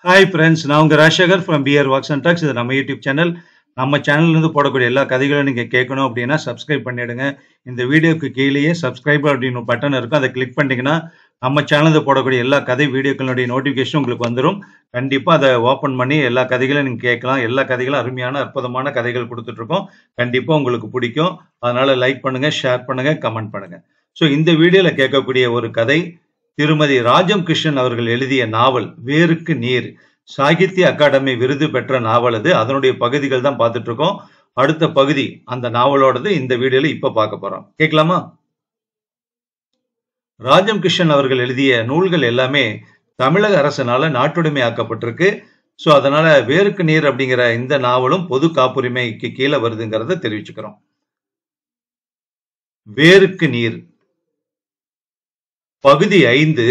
Hi friends, நான் உங்கள் Rajasekar from PR walks and talks. இது நம்ம யூடியூப் சேனல். நம்ம சேனல்லேருந்து போடக்கூடிய எல்லா கதைகளும் நீங்கள் கேட்கணும் அப்படின்னா சப்ஸ்கிரைப் பண்ணிவிடுங்க. இந்த வீடியோக்கு கீழேயே சப்ஸ்கிரைப் அப்படின்னு ஒரு பட்டன் இருக்கும், அதை கிளிக் பண்ணிட்டீங்கன்னா நம்ம சேனலில் போடக்கூடிய எல்லா கதை வீடியோக்களுடைய நோட்டிஃபிகேஷன் உங்களுக்கு வந்துடும். கண்டிப்பாக அதை ஓப்பன் பண்ணி எல்லா கதைகளும் நீங்கள் கேட்கலாம். எல்லா கதைகளும் அருமையான அற்புதமான கதைகள் கொடுத்துட்ருக்கோம். கண்டிப்பாக உங்களுக்கு பிடிக்கும். அதனால் லைக் பண்ணுங்கள், ஷேர் பண்ணுங்கள், கமெண்ட் பண்ணுங்கள். ஸோ இந்த வீடியோவில் கேட்கக்கூடிய ஒரு கதை திருமதி ராஜம் கிருஷ்ணன் அவர்கள் எழுதிய நாவல் வேருக்கு நீர். சாகித்ய அகாடமி விருது பெற்ற நாவல் அது. அதனுடைய பகுதிகள் தான் பார்த்துட்டு இருக்கோம். அடுத்த பகுதி அந்த நாவலோடது இந்த வீடியோல இப்ப பார்க்க போறோம். கேட்கலாமா? ராஜம் கிருஷ்ணன் அவர்கள் எழுதிய நூல்கள் எல்லாமே தமிழக அரசினால நாட்டுடைமை ஆக்கப்பட்டிருக்கு. ஸோ அதனால வேருக்கு நீர் அப்படிங்கிற இந்த நாவலும் பொது காப்புரிமைக்கு கீழே வருதுங்கிறத தெரிவிச்சுக்கிறோம். வேருக்கு நீர் பகுதி 5,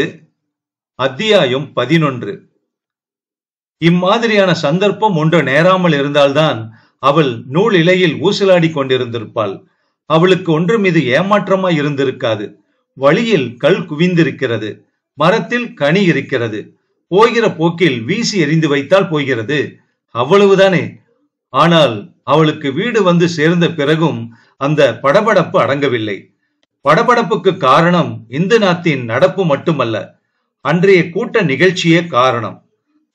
அத்தியாயம் 11. இம்மாதிரியான சந்தர்ப்பம் ஒன்று நேராமல் இருந்தால்தான் அவள் நூல் இலையில் ஊசலாடி கொண்டிருந்திருப்பாள். அவளுக்கு ஒன்று மீது ஏமாற்றமாய் இருந்திருக்காது. வழியில் கல் குவிந்திருக்கிறது, மரத்தில் கனி இருக்கிறது, போகிற போக்கில் வீசி எறிந்து வைத்தால் போகிறது, அவ்வளவுதானே. ஆனால் அவளுக்கு வீடு வந்து சேர்ந்த பிறகும் அந்த படபடப்பு அடங்கவில்லை. படபடப்புக்கு காரணம் இந்துநாத்தின் நடப்பு மட்டுமல்ல, அன்றைய கூட்ட நிகழ்ச்சியே காரணம்.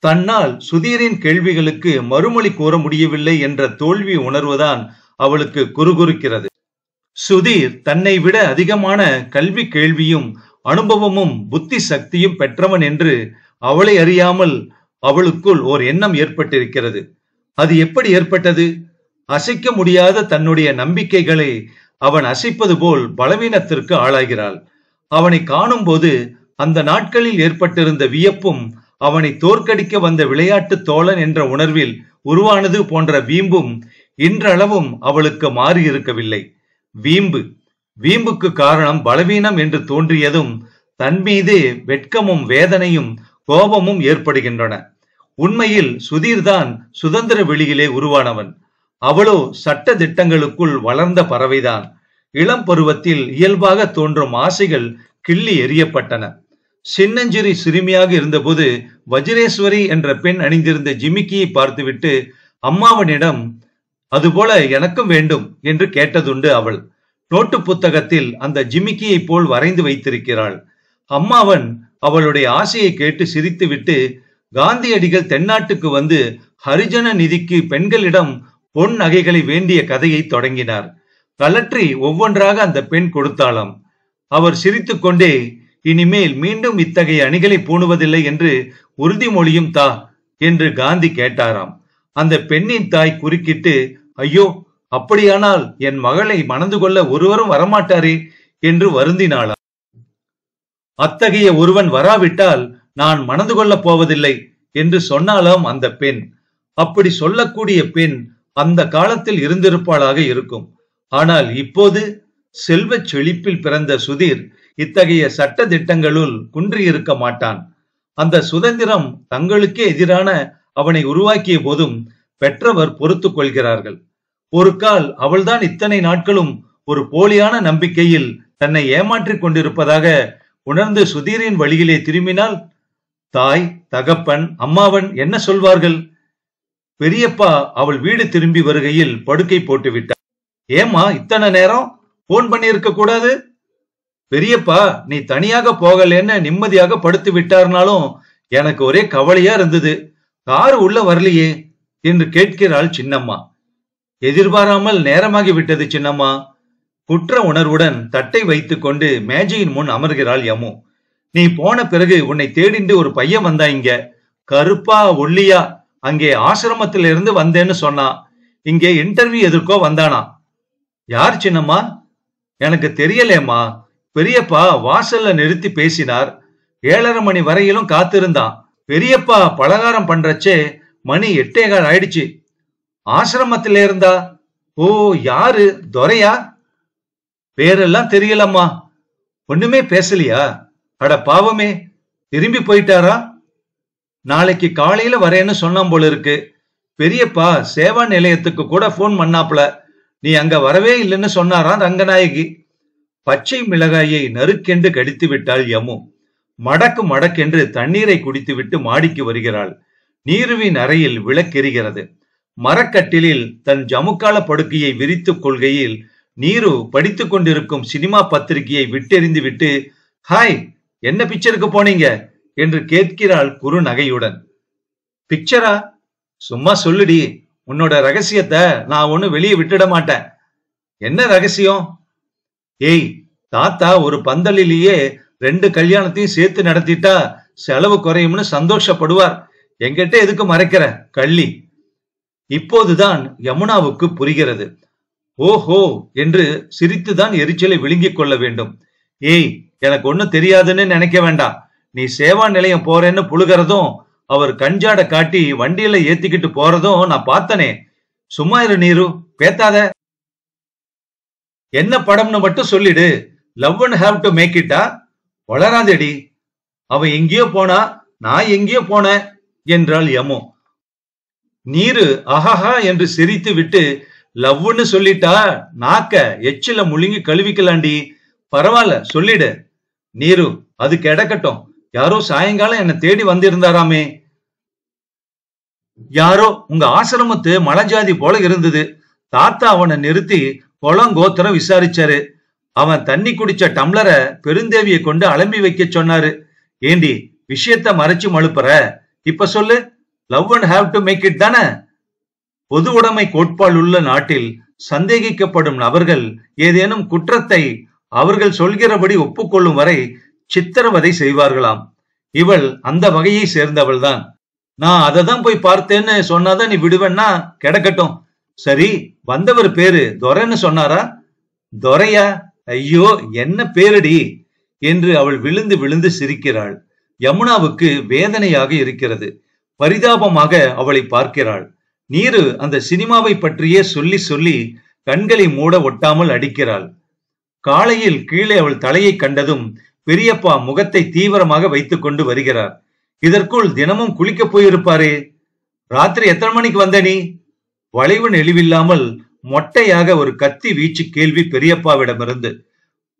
தன்னால் சுதீரின் கேள்விகளுக்கு மறுமொழி கூற முடியவில்லை என்ற தோல்வி உணர்வுதான் அவளுக்கு குறுகுறுக்கிறது. சுதீர் தன்னை விட அதிகமான கல்வி கேள்வியும் அனுபவமும் புத்தி சக்தியும் பெற்றவன் என்று அவளை அறியாமல் அவளுக்குள் ஓர் எண்ணம் ஏற்பட்டிருக்கிறது. அது எப்படி ஏற்பட்டது? அசைக்க முடியாத தன்னுடைய நம்பிக்கைகளை அவன் அசைப்பது போல் பலவீனத்திற்கு ஆளாகிறாள். அவனை காணும் போது அந்த நாட்களில் ஏற்பட்டிருந்த வியப்பும், அவனை தோற்கடிக்க வந்த விளையாட்டு தோழன் என்ற உணர்வில் உருவானது போன்ற வீம்பும் இன்றளவும் அவளுக்கு மாறி இருக்கவில்லை. வீம்புக்கு காரணம் பலவீனம் என்று தோன்றியதும் தன் மீதே வெட்கமும் வேதனையும் கோபமும் ஏற்படுகின்றன. உண்மையில் சுதீர்தான் சுதந்திர வெளியிலே உருவானவன். அவளோ சட்ட திட்டங்களுக்குள் வளர்ந்த பறவைதான். இளம் பருவத்தில் இயல்பாக தோன்றும் ஆசைகள் கிள்ளி எறியப்பட்டன. சின்னஞ்சிறி சிறுமியாக இருந்தபோது வஜ்ரேஸ்வரி என்ற பெண் அணிந்திருந்த ஜிமிக்கியை பார்த்துவிட்டு அம்மாவனிடம் அதுபோல எனக்கும் வேண்டும் என்று கேட்டதுண்டு. அவள் நோட்டு புத்தகத்தில் அந்த ஜிமிக்கியை போல் வரைந்து வைத்திருக்கிறாள். அம்மாவன் அவளுடைய ஆசையை கேட்டு சிரித்துவிட்டு காந்தியடிகள் தென்னாட்டுக்கு வந்து ஹரிஜன நிதிக்கு பெண்களிடம் பொன் நகைகளை வேண்டிய கதையை தொடங்கினார். கலற்றி ஒவ்வொன்றாக அந்த பெண் கொடுத்தாளாம். அவர் சிரித்துக் கொண்டே இனிமேல் மீண்டும் இத்தகைய அணிகளை பூணுவதில்லை என்று உறுதிமொழியும் தா என்று காந்தி கேட்டாராம். அந்த பெண்ணின் தாய் குறுக்கிட்டு, ஐயோ, அப்படியானால் என் மகளை மணந்து கொள்ள ஒருவரும் வரமாட்டாரே என்று வருந்தினாளாம். அத்தகைய ஒருவன் வராவிட்டால் நான் மணந்து கொள்ளப் போவதில்லை என்று சொன்னாலாம் அந்த பெண். அப்படி சொல்லக்கூடிய பெண் அந்த காலத்தில் இருந்திருப்பாளாக இருக்கும். ஆனால் இப்போது செல்வ செழிப்பில் பிறந்த சுதீர் இத்தகைய சட்ட திட்டங்களுள் குன்றியிருக்க மாட்டான். அந்த சுதந்திரம் தங்களுக்கே எதிரான அவனை உருவாக்கிய போதும் பெற்றவர் பொறுத்து கொள்கிறார்கள். ஒரு கால் அவள்தான் இத்தனை நாட்களும் ஒரு போலியான நம்பிக்கையில் தன்னை ஏமாற்றிக் கொண்டிருப்பதாக உணர்ந்து சுதீரின் வழியிலே திரும்பினால் தாய், தகப்பன், அம்மாவன் என்ன சொல்வார்கள்? பெரியப்பா அவள் வீடு திரும்பி வருகையில் படுக்கை போட்டு விட்டார். ஏமா இத்தனை நேரம் போன் பண்ணி இருக்க கூடாது? பெரியப்பா நீ தனியாக போகலன்னு நிம்மதியாக படுத்து விட்டார்னாலும் எனக்கு ஒரே கவலையா இருந்தது. காரு உள்ள வரலையே என்று கேட்கிறாள் சின்னம்மா. எதிர்பாராமல் நேரமாகி விட்டது சின்னம்மா. குற்ற உணர்வுடன் தட்டை வைத்துக் கொண்டு மேஜையின் முன் அமர்கிறாள் யமு. நீ போன பிறகு உன்னை தேடிண்டு ஒரு பையன் வந்தா இங்க. கருப்பா ஒல்லியா, அங்கே ஆசிரமத்தில இருந்து வந்தேன்னு சொன்னா. இங்கே இன்டர்வியூ எதற்கோ வந்தானா. யார் சின்னம்மா? எனக்கு தெரியலேம்மா. பெரியப்பா வாசல்ல நிறுத்தி பேசினார். 7:30 மணி வரையிலும் காத்திருந்தான். பெரியப்பா பலகாரம் பண்றச்சே மணி 8:15 ஆயிடுச்சு. ஆசிரமத்தில இருந்தா? ஓ, யாரு? துரையா? பேரெல்லாம் தெரியலம்மா. ஒண்ணுமே பேசலையா? அட பாவமே, திரும்பி போயிட்டாரா? நாளைக்கு காலையில வரேன்னு சொன்னாம் போல இருக்கு. பெரியப்பா சேவா நிலையத்துக்கு கூட போன் பண்ணாப்ல. நீ அங்க வரவே இல்லைன்னு சொன்னாராம் ரங்கநாயகி. பச்சை மிளகாயை நறுக்கென்று கடித்து விட்டாள் யமு. மடக்கு மடக்கென்று தண்ணீரை குடித்துவிட்டு மாடிக்கு வருகிறாள். நீருவின் அறையில் விளக்கெரிகிறது. மரக்கட்டிலில் தன் ஜமுக்கால படுக்கையை விரித்துக் கொள்கையில் நீரு படித்துக் கொண்டிருக்கும் சினிமா பத்திரிகையை விட்டெறிந்து விட்டு, ஹாய், என்ன பிக்சருக்கு போனீங்க என்று கேட்கிறாள் குறு நகையுடன். பிக்சரா? சும்மா சொல்லுடி, உன்னோட ரகசியத்தை நான் ஒண்ணு வெளியே விட்டுட மாட்டேன். என்ன ரகசியம்? ஏய், தாத்தா ஒரு பந்தலிலேயே 2 கல்யாணத்தையும் சேர்த்து நடத்திட்டா செலவு குறையும்னு சந்தோஷப்படுவார். என்கிட்ட எதுக்கு மறைக்கிற கள்ளி? இப்போதுதான் யமுனாவுக்கு புரிகிறது. ஓஹோ என்று சிரித்துதான் எரிச்சலை விழுங்கிக் கொள்ள வேண்டும். ஏய், எனக்கு ஒண்ணும் தெரியாதுன்னு நினைக்க வேண்டாம். நீ சேவா நிலையம் போறேன்னு புழுகிறதும் அவர் கஞ்சாட காட்டி வண்டியில ஏத்திக்கிட்டு போறதும் நான் பார்த்தனே. சும்மா இரு நீரு, பேத்தாத. என்ன படம்னு மட்டும் சொல்லிடு. Love and have to make இட்டா? வளராதடி. அவன் எங்கேயோ போனா, நான் எங்கேயோ போனேன் என்றாள் யமு. நீரு அஹஹா என்று சிரித்து விட்டு, லவ்னு சொல்லிட்டா நாக்க எச்சில முழுங்கி கழுவிக்கலாண்டி. பரவாயில்ல, சொல்லிடு. நீரு, அது கிடக்கட்டும். யாரோ சாயங்காலம் என்ன தேடி வந்திருந்தாராமே. யாரோ உங்க ஆசிரமத்து மலஜாதி போல இருந்தது. தாத்தா அவனை நிறுத்தி குளங்கோத்திரம் விசாரிச்சாரு. அவன் தண்ணி குடிச்ச டம்ளரை பெருந்தேவியை கொண்டு அலம்பி வைக்க சொன்னாரு. ஏண்டி விஷயத்த மறைச்சு மழுப்புற? இப்ப சொல்லு, love and have to make it தானே? பொது உடைமை கோட்பாடுள்ள நாட்டில் சந்தேகிக்கப்படும் நபர்கள் ஏதேனும் குற்றத்தை அவர்கள் சொல்கிறபடி ஒப்புக்கொள்ளும் வரை சித்திரவதை செய்வார்களாம். இவள் அந்த வகையை சேர்ந்தவள்தான். நான் அதை தான் போய் பார்த்தேன்னு சொன்னாதான் நீ விடுவேன்னா கிடக்கட்டும். சரி, வந்தவர் பேரு துரைன்னு சொன்னாரா? துரையா? ஐயோ, என்ன பேரடி என்று அவள் விழுந்து விழுந்து சிரிக்கிறாள். யமுனாவுக்கு வேதனையாக இருக்கிறது. பரிதாபமாக அவளை பார்க்கிறாள். நீரு அந்த சினிமாவை பற்றியே சொல்லி சொல்லி கண்களை மூட ஒட்டாமல் அடிக்கிறாள். காலையில் கீழே அவள் தலையை கண்டதும் பெரியப்பா முகத்தை தீவிரமாக வைத்துக் கொண்டு வருகிறார். இதற்குள் தினமும் குளிக்க போயிருப்பாரே. ராத்திரி எத்தனை மணிக்கு வந்த நீ? வளைவு நெளிவில்லாமல் மொட்டையாக ஒரு கத்தி வீச்சு கேள்வி பெரியப்பாவிடமிருந்து.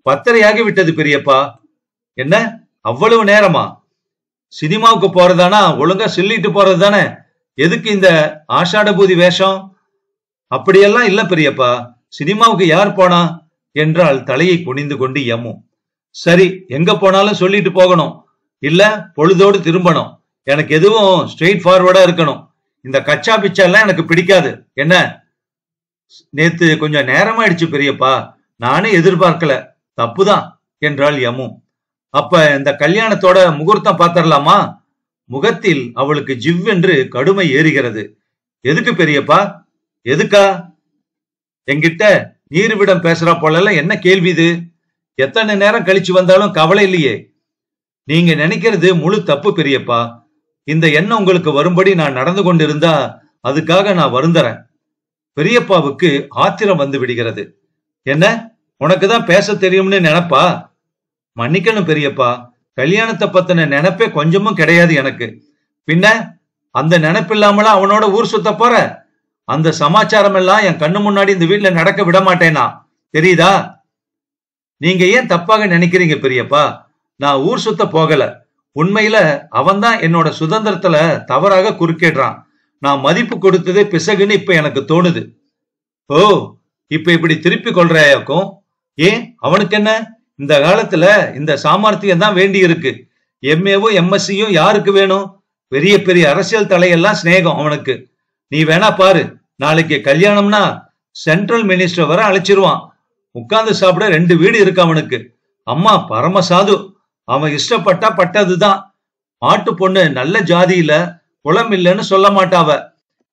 10:30 விட்டது பெரியப்பா. என்ன அவ்வளவு நேரமா? சினிமாவுக்கு போறதானா? ஒழுங்கா சொல்லிட்டு போறது தானே. எதுக்கு இந்த ஆஷாடபூதி வேஷம்? அப்படியெல்லாம் இல்ல பெரியப்பா. சினிமாவுக்கு யார் போனா என்றால் தலையை குனிந்து கொண்டு யமு. சரி, எங்க போனாலும் சொல்லிட்டு போகணும். இல்ல பொழுதோடு திரும்பணும். எனக்கு எதுவும் ஸ்ட்ரெயிட் ஃபார்வர்டா இருக்கணும். இந்த கச்சா பிச்சா எல்லாம் எனக்கு பிடிக்காது. என்ன? நேத்து கொஞ்சம் நேரமாயிடுச்சு பெரியப்பா. நானே எதிர்பார்க்கல. தப்புதான் என்றாள் யமு. அப்ப இந்த கல்யாணத்தோட முகூர்த்தம் பாத்திரலாமா? முகத்தில் அவளுக்கு ஜிவ்வென்று கடுமை ஏறுகிறது. எதுக்கு பெரியப்பா? எதுக்கா? என்கிட்ட நீருவிடம் பேசுறா போல என்ன கேள்வி இது? எத்தனை நேரம் கழிச்சு வந்தாலும் கவலை இல்லையே. நீங்க நினைக்கிறது முழு தப்பு பெரியப்பா. இந்த எண்ணம் உங்களுக்கு வரும்படி நான் நடந்து கொண்டிருந்தா அதுக்காக நான் வருந்தறேன். பெரியப்பாவுக்கு ஆத்திரம் வந்து விடுகிறது. என்ன, உனக்குதான் பேச தெரியும்னு நினைப்பா? மன்னிக்கணும் பெரியப்பா, கல்யாணத்தை பத்தின நினைப்பே கொஞ்சமும் கிடையாது எனக்கு. பின்ன அந்த நினைப்பில்லாமலா அவனோட ஊர் சுத்த போற? அந்த சமாச்சாரம் எல்லாம் என் கண்ணு முன்னாடி இந்த வீட்டுல நடக்க விட மாட்டேனா, தெரியுதா? நீங்க ஏன் தப்பாக நினைக்கிறீங்க பெரியப்பா? நான் ஊர் சுத்த போகல. உண்மையில அவன்தான் என்னோட சுதந்திரத்துல தவறாக குறுக்கிடுறான். நான் மதிப்பு கொடுத்ததே பிசகுன்னு இப்ப எனக்கு தோணுது. ஓ, இப்ப இப்படி திருப்பி கொள்றாயாக்கும். ஏன், அவனுக்கு என்ன? இந்த காலத்துல இந்த சாமர்த்தியம் தான் வேண்டி இருக்கு. எம்ஏவும் எம்எஸ்சியும் யாருக்கு வேணும்? பெரிய பெரிய அரசியல் தலையெல்லாம் சிநேகம் அவனுக்கு. நீ வேணா பாரு, நாளைக்கு கல்யாணம்னா சென்ட்ரல் மினிஸ்டர் வர அழைச்சிருவான். உட்கார்ந்து சாப்பிட 2 வீடு இருக்கு அவனுக்கு. அம்மா பரமசாது. அவன் இஷ்டப்பட்டா பட்டதுதான். மாட்டு பொண்ணு நல்ல ஜாதியில குளம் இல்லைன்னு சொல்ல மாட்டாவ.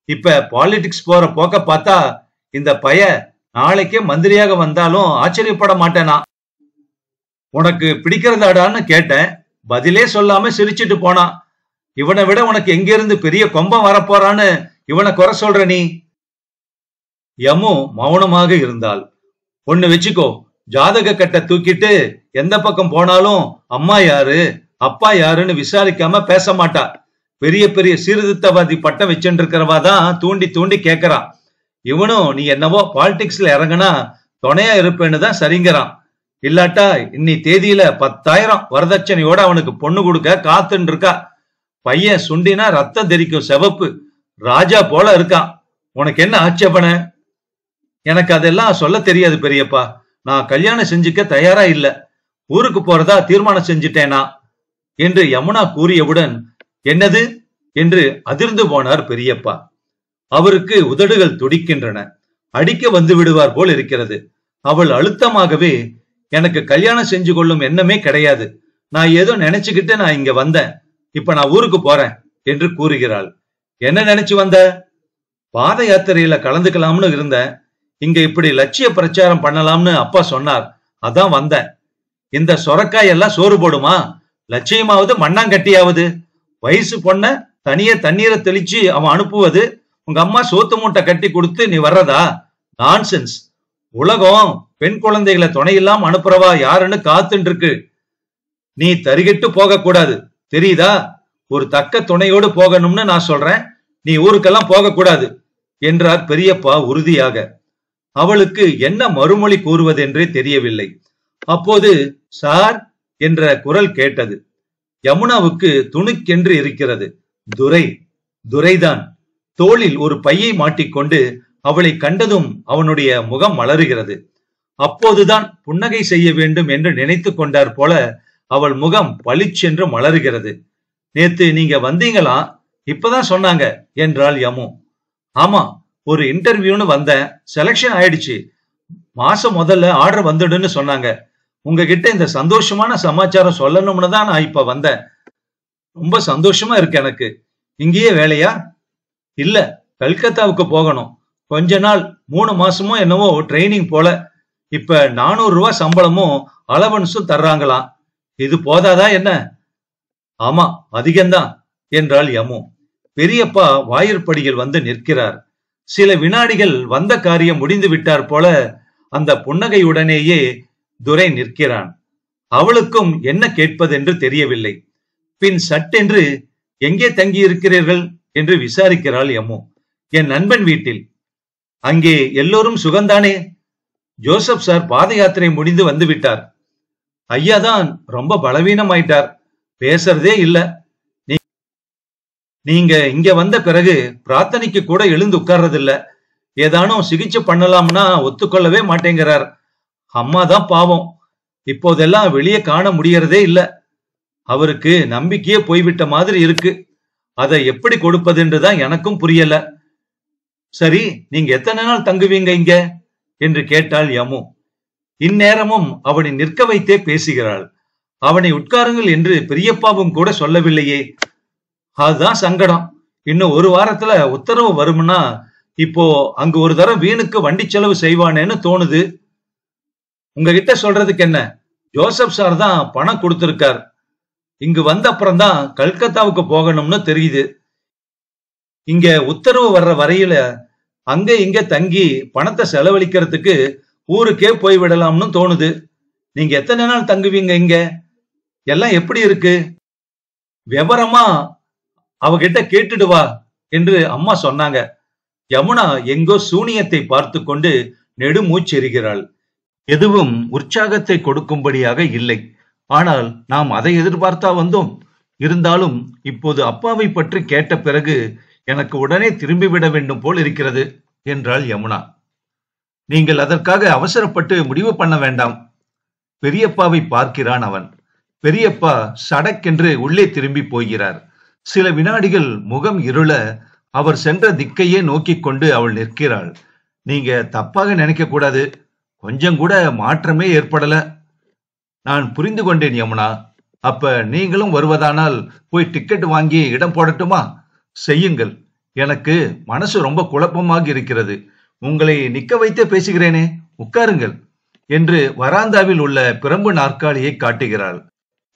இப்ப பாலிடிக்ஸ் போற போக்க பார்த்தா இந்த பைய நாளைக்கே மந்திரியாக வந்தாலும் ஆச்சரியப்பட மாட்டேனா. உனக்கு பிடிக்கிறதாடான்னு கேட்டேன். பதிலே சொல்லாம சிரிச்சிட்டு போனான். இவனை விட உனக்கு எங்க இருந்து பெரிய கொம்பம் வரப்போறான்னு இவனை குறை சொல்ற நீ? யமு மௌனமாக இருந்தாள். ஒண்ணு வச்சுக்கோ, ஜாதக கட்டை தூக்கிட்டு எந்த பக்கம் போனாலும் அம்மா யாரு அப்பா யாருன்னு விசாரிக்காம பேச மாட்டா. பெரிய பெரிய சீர்திருத்தவாதி பட்டம் வச்சுட்டு இருக்கிறவா தான் தூண்டி தூண்டி கேட்கறான். இவனும் நீ என்னவோ பாலிடிக்ஸ்ல இறங்குனா துணையா இருப்பேன்னு தான் சரிங்கிறான். இல்லாட்டா இன்னி தேதியில 10,000 வரதட்சணையோட அவனுக்கு பொண்ணு கொடுக்க காத்துன்னு இருக்கா. பையன் சுண்டினா ரத்தம் தெரிக்கும் செவப்பு, ராஜா போல இருக்கான். உனக்கு என்ன ஆட்சேபனை? எனக்கு அதெல்லாம் சொல்ல தெரியாது பெரியப்பா. நான் கல்யாணம் செஞ்சுக்க தயாரா இல்ல. ஊருக்கு போறதா தீர்மானம் செஞ்சுட்டேனா என்று யமுனா கூறியவுடன், என்னது என்று அதிர்ந்து போனார் பெரியப்பா. அவருக்கு உதடுகள் துடிக்கின்றன. அடிக்க வந்து விடுவார் போல் இருக்கிறது. அவள் அழுத்தமாகவே, எனக்கு கல்யாணம் செஞ்சு கொள்ளும் எண்ணமே கிடையாது. நான் ஏதோ நினைச்சுக்கிட்டு நான் இங்க வந்தேன். இப்ப நான் ஊருக்கு போறேன் என்று கூறுகிறாள். என்ன நினைச்சு வந்த? பாத யாத்திரையில கலந்துக்கலாம்னு இருந்தேன். இங்க இப்படி லட்சிய பிரச்சாரம் பண்ணலாம்னு அப்பா சொன்னார். அதான் வந்தேன். இந்த சொரக்காய் எல்லாம் சோறு போடுமா? லட்சியமாவது மண்ணாங்கட்டியாவது. வயசு பொண்ண தனிய தண்ணீரை தெளிச்சு அவன் அனுப்புவது, உங்க அம்மா சோத்து மூட்டை கட்டி கொடுத்து நீ வர்றதா? நான்சென்ஸ். உலகம் பெண் குழந்தைகளை துணையில்லாம அனுப்புறவா யாருன்னு காத்துட்டு இருக்கு. நீ தரிகிட்டு போக கூடாது, தெரியுதா? ஒரு தக்க துணையோடு போகணும்னு நான் சொல்றேன். நீ ஊருக்கெல்லாம் போக கூடாது என்றார் பெரியப்பா உறுதியாக. அவளுக்கு என்ன மறுமொழி கூறுவதென்றே தெரியவில்லை. அப்போது சார் என்ற குரல் கேட்டது. யமுனாவுக்கு துணுக்கென்று இருக்கிறது. துரைதான். தோளில் ஒரு பையை மாட்டிக்கொண்டு அவளை கண்டதும் அவனுடைய முகம் மலருகிறது. அப்போதுதான் புன்னகை செய்ய வேண்டும் என்று நினைத்து கொண்டார் போல அவள் முகம் பளிச்சென்று மலருகிறது. நேத்து நீங்க வந்தீங்களா? இப்பதான் சொன்னாங்க என்றாள் யமு. ஆமா, ஒரு இன்டர்வியூன்னு வந்தேன். செலக்ஷன் ஆயிடுச்சு. மாசம் முதல்ல ஆர்டர் வந்துடுன்னு சொன்னாங்க. உங்ககிட்ட இந்த சந்தோஷமான சமாச்சாரம் சொல்லணும்னு தான் நான் இப்ப வந்தேன். ரொம்ப சந்தோஷமா இருக்கு எனக்கு. இங்கேயே வேலையா? இல்ல, கல்கத்தாவுக்கு போகணும். கொஞ்ச நாள், 3 மாசமோ என்னவோ ட்ரைனிங் போல. இப்ப 400 ரூபாய் சம்பளமும் அலவன்ஸும் தர்றாங்களாம். இது போதாதா என்ன? ஆமா, அதிகம்தான் என்றாள் யமு. பெரியப்பா வாயிற்படியில் வந்து நிற்கிறார். சில வினாடிகள் வந்த காரியம் முடிந்து விட்டார் போல அந்த புன்னகையுடனேயே துரை நிற்கிறான். அவளுக்கும் என்ன கேட்பதென்று தெரியவில்லை. பின் சட்டென்று, எங்கே தங்கி இருக்கிறீர்கள் என்று விசாரிக்கிறாள் யமு. என் நண்பன் வீட்டில். அங்கே எல்லோரும் சுகந்தானே? ஜோசப் சார் பாத யாத்திரை முடிந்து வந்து விட்டார். ஐயாதான் ரொம்ப பலவீனமாயிட்டார். பேசுறதே இல்ல. நீங்க இங்க வந்த பிறகு பிரார்த்தனைக்கு கூட எழுந்து உட்கார்றதில்ல. ஏதானும் சிகிச்சை பண்ணலாம்னா ஒத்துக்கொள்ளவே மாட்டேங்கிறார். அம்மாதான் பாவம். இப்போதெல்லாம் வெளியே காண முடியறதே இல்ல. அவருக்கு நம்பிக்கையே போய்விட்ட மாதிரி இருக்கு. அதை எப்படி கொடுப்பதுன்றுதான் எனக்கும் புரியல. சரி, நீங்க எத்தனை நாள் தங்குவீங்க இங்க என்று கேட்டாள் யமு. இந்நேரமும் அவனை நிற்க வைத்தே பேசுகிறாள். அவனை உட்காருங்கள் என்று பெரியப்பாவும் கூட சொல்லவில்லையே. அதுதான் சங்கடம். இன்னும் 1 வாரத்துல உத்தரவு வரும்னா இப்போ அங்கு ஒரு தரம் வீணுக்கு வண்டி செலவு செய்வானேன்னு தோணுது. உங்ககிட்ட சொல்றதுக்கு என்ன? ஜோசப் சார் தான் பணம் கொடுத்திருக்கார். இங்கு வந்த அப்புறம் தான் கல்கத்தாவுக்கு போகணும்னு தெரியுது. இங்க உத்தரவு வர்ற வரையில அங்க இங்க தங்கி பணத்தை செலவழிக்கிறதுக்கு ஊருக்கே போய்விடலாம்னு தோணுது. நீங்க எத்தனை நாள் தங்குவீங்க இங்க? எல்லாம் எப்படி இருக்கு? விவரமா அவகிட்ட கேட்டுடு வா என்று அம்மா சொன்னாங்க. யமுனா எங்கோ சூனியத்தை பார்த்து கொண்டு நெடுமூச்செறிகிறாள். எதுவும் உற்சாகத்தை கொடுக்கும்படியாக இல்லை. ஆனால் நாம் அதை எதிர்பார்த்தா வந்தோம். இருந்தாலும் இப்போது அப்பாவை பற்றி கேட்ட பிறகு எனக்கு உடனே திரும்பிவிட வேண்டும் போல் இருக்கிறது என்றாள் யமுனா. நீங்கள் அதற்காக அவசரப்பட்டு முடிவு பண்ண வேண்டாம். பெரியப்பாவை பார்க்கிறான் அவன். பெரியப்பா சடக்கென்று உள்ளே திரும்பி போகிறார். சில வினாடிகள் முகம் இருள அவர் சென்ற திக்கையே நோக்கி கொண்டு அவள் நிற்கிறாள். நீங்க தப்பாக நினைக்க கூடாது. கொஞ்சம் கூட மாற்றமே ஏற்படல. நான் புரிந்து கொண்டேன் யமுனா. அப்ப நீங்களும் வருவதானால் போய் டிக்கெட் வாங்கி இடம் போடட்டுமா? செய்யுங்கள். எனக்கு மனசு ரொம்ப குழப்பமாக இருக்கிறது. உங்களை நிக்க வைத்தே பேசுகிறேனே, உட்காருங்கள் என்று வராந்தாவில் உள்ள பிரம்பு நாற்காலியை காட்டுகிறாள்.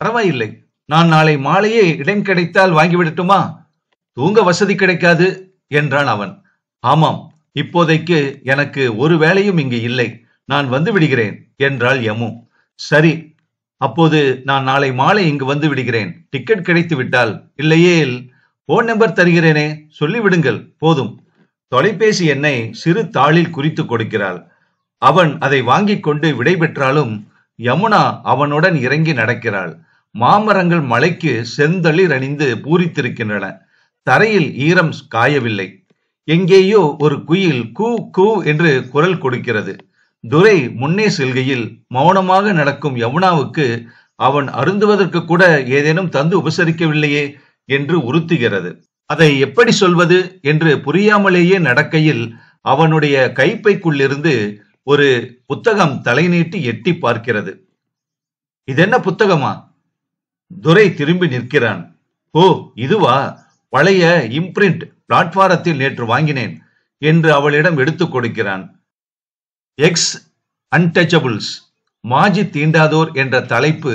பரவாயில்லை, நான் நாளை மாலையே இடம் கிடைத்தால் வாங்கிவிடட்டுமா? தூங்க வசதி கிடைக்காது என்றான் அவன். ஆமாம், இப்போதைக்கு எனக்கு ஒரு வேலையும் இங்கு இல்லை. நான் வந்து விடுகிறேன் என்றாள் யமு. சரி, அப்போது நான் நாளை மாலை இங்கு வந்து விடுகிறேன். டிக்கெட் கிடைத்து விட்டால், இல்லையேல் போன் நம்பர் தருகிறேனே, சொல்லிவிடுங்கள் போதும். தொலைபேசி எண்ணை சிறு தாளில் குறித்து கொடுக்கிறாள். அவன் அதை வாங்கி கொண்டு விடை பெற்றாலும் யமுனா அவனுடன் இறங்கி நடக்கிறாள். மாமரங்கள் மழைக்கு செந்தளிர் அணிந்து பூரித்திருக்கின்றன. தரையில் ஈரம் காயவில்லை. எங்கேயோ ஒரு குயில் கூ கூ என்று குரல் கொடுக்கிறது. துரை முன்னே செல்கையில் மௌனமாக நடக்கும் யமுனாவுக்கு அவன் அருந்துவதற்கு கூட ஏதேனும் தந்து உபசரிக்கவில்லையே என்று உறுத்துகிறது. அதை எப்படி சொல்வது என்று புரியாமலேயே நடக்கையில் அவனுடைய கைப்பைக்குள்ளிருந்து ஒரு புத்தகம் தலை நீட்டி எட்டி பார்க்கிறது. இதென்ன புத்தகமா? துரை திரும்பி நிற்கிறான். ஓ, இதுவா? பழைய இம்பிரிண்ட், பிளாட்பாரத்தில் நேற்று வாங்கினேன் என்று அவளிடம் எடுத்துக் கொடுக்கிறான். எக்ஸ் அன்டச்சபிள்ஸ், மாஜி தீண்டாதோர் என்ற தலைப்பு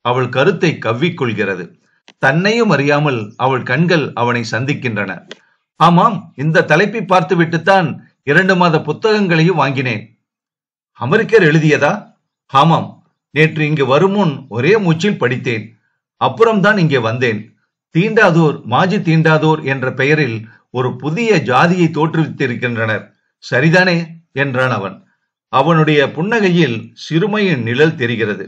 அவள் கருத்தை கவ்விக்கொள்கிறது. தன்னையும் அறியாமல் அவள் கண்கள் அவனை சந்திக்கின்றன. ஆமாம், இந்த தலைப்பை பார்த்து விட்டுத்தான் 2 மாத புத்தகங்களையும் வாங்கினேன். அமெரிக்கர் எழுதியதா? ஆமாம், நேற்று இங்கு வருமுன் ஒரே மூச்சில் படித்தேன். அப்புறம்தான் இங்கே வந்தேன். தீண்டாதோர், மாஜி தீண்டாதோர் என்ற பெயரில் ஒரு புதிய ஜாதியை தோற்றுவித்திருக்கின்றனர், சரிதானே என்றான் அவன். அவனுடைய புன்னகையில் சிறுமையின் நிழல் தெரிகிறது.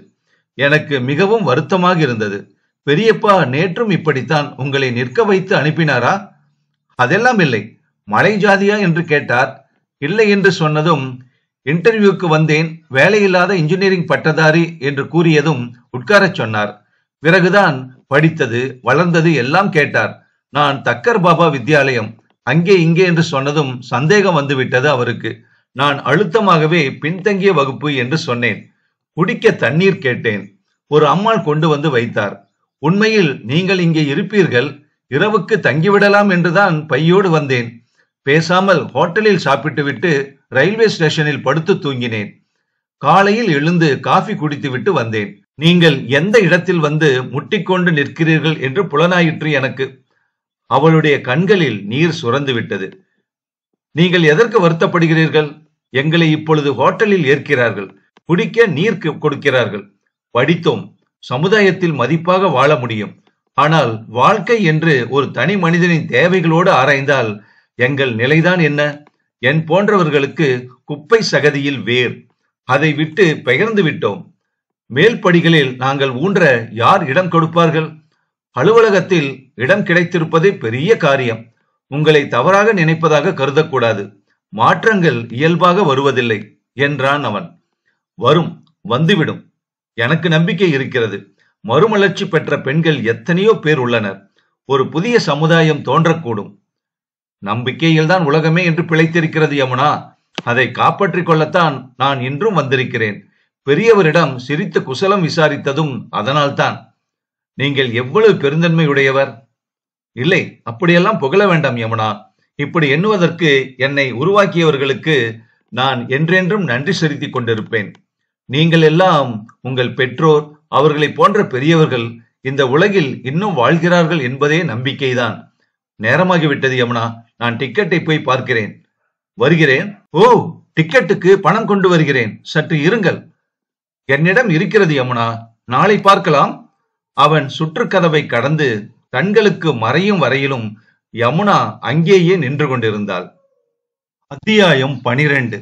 எனக்கு மிகவும் வருத்தமாக இருந்தது. பெரியப்பா நேற்றும் இப்படித்தான் உங்களை நிற்க வைத்து அனுப்பினாரா? அதெல்லாம் இல்லை. மலை ஜாதியா என்று கேட்டார். இல்லை என்று சொன்னதும், இன்டர்வியூக்கு வந்தேன், வேலையில்லாத இன்ஜினியரிங் பட்டதாரி என்று கூறியதும் உட்காரச் சொன்னார். பிறகுதான் படித்தது வளர்ந்தது எல்லாம் கேட்டார். நான் தக்கர் பாபா வித்யாலயம், அங்கே இங்கே என்று சொன்னதும் சந்தேகம் வந்துவிட்டது அவருக்கு. நான் அழுத்தமாகவே பின்தங்கிய வகுப்பு என்று சொன்னேன். குடிக்க தண்ணீர் கேட்டேன். ஒரு அம்மாள் கொண்டு வந்து வைத்தார். உண்மையில் நீங்கள் இங்கே இருப்பீர்கள், இரவுக்கு தங்கிவிடலாம் என்றுதான் பையோடு வந்தேன். பேசாமல் ஹோட்டலில் சாப்பிட்டு விட்டு ரயில்வே ஸ்டேஷனில் படுத்து தூங்கினேன். காலையில் எழுந்து காஃபி குடித்து விட்டு வந்தேன். நீங்கள் எந்த இடத்தில் வந்து முட்டிக்கொண்டு நிற்கிறீர்கள் என்று புலனாயிற்று எனக்கு. அவளுடைய கண்களில் நீர் சுரந்து விட்டது. நீங்கள் எதற்கு வருத்தப்படுகிறீர்கள்? எங்களை இப்பொழுது ஹோட்டலில் ஏற்கிறார்கள், குடிக்க நீர் கொடுக்கிறார்கள். படித்தோம், சமுதாயத்தில் மதிப்பாக வாழ முடியும். ஆனால் வாழ்க்கை என்று ஒரு தனி மனிதனின் தேவைகளோடு ஆராய்ந்தால் எங்கள் நிலைதான் என்ன? என் போன்றவர்களுக்கு குப்பை சகதியில் வேர். அதை விட்டு பெயர்ந்து விட்டோம். மேல் படிகளில் நாங்கள் ஊன்ற யார் இடம் கொடுப்பார்கள்? அலுவலகத்தில் இடம் கிடைத்திருப்பதே பெரிய காரியம். உங்களை தவறாக நினைப்பதாக கருதக்கூடாது. மாற்றங்கள் இயல்பாக வருவதில்லை என்றான் அவன். வரும், வந்துவிடும். எனக்கு நம்பிக்கை இருக்கிறது. மறுமலர்ச்சி பெற்ற பெண்கள் எத்தனையோ பேர் உள்ளனர். ஒரு புதிய சமுதாயம் தோன்றக்கூடும். நம்பிக்கையில்தான் உலகமே என்று பிழைத்திருக்கிறது யமுனா. அதை காப்பாற்றிக் கொள்ளத்தான் நான் இன்றும் வந்திருக்கிறேன். பெரியவரிடம் சிரித்து குசலம் விசாரித்ததும் அதனால்தான். நீங்கள் எவ்வளவு பெருந்தன்மையுடையவர்! இல்லை, அப்படியெல்லாம் புகழ வேண்டாம் யமுனா. இப்படி எண்ணுவதற்கு என்னை உருவாக்கியவர்களுக்கு நான் என்றென்றும் நன்றி செலுத்திக் கொண்டிருப்பேன். நீங்கள் எல்லாம், உங்கள் பெற்றோர், அவர்களை போன்ற பெரியவர்கள் இந்த உலகில் இன்னும் வாழ்கிறார்கள் என்பதே நம்பிக்கைதான். நேரமாகிவிட்டது யமுனா, நான் டிக்கெட்டை போய் பார்க்கிறேன். வருகிறேன். ஓ, டிக்கெட்டுக்கு பணம் கொண்டு வருகிறேன், சற்று இருங்கள். என்னிடம் இருக்கிறது யமுனா, நாளை பார்க்கலாம். அவன் சுற்றுக்கதவை கடந்து கண்களுக்கு மறையும் வரையிலும் யமுனா அங்கேயே நின்று கொண்டிருந்தாள். அத்தியாயம் 12.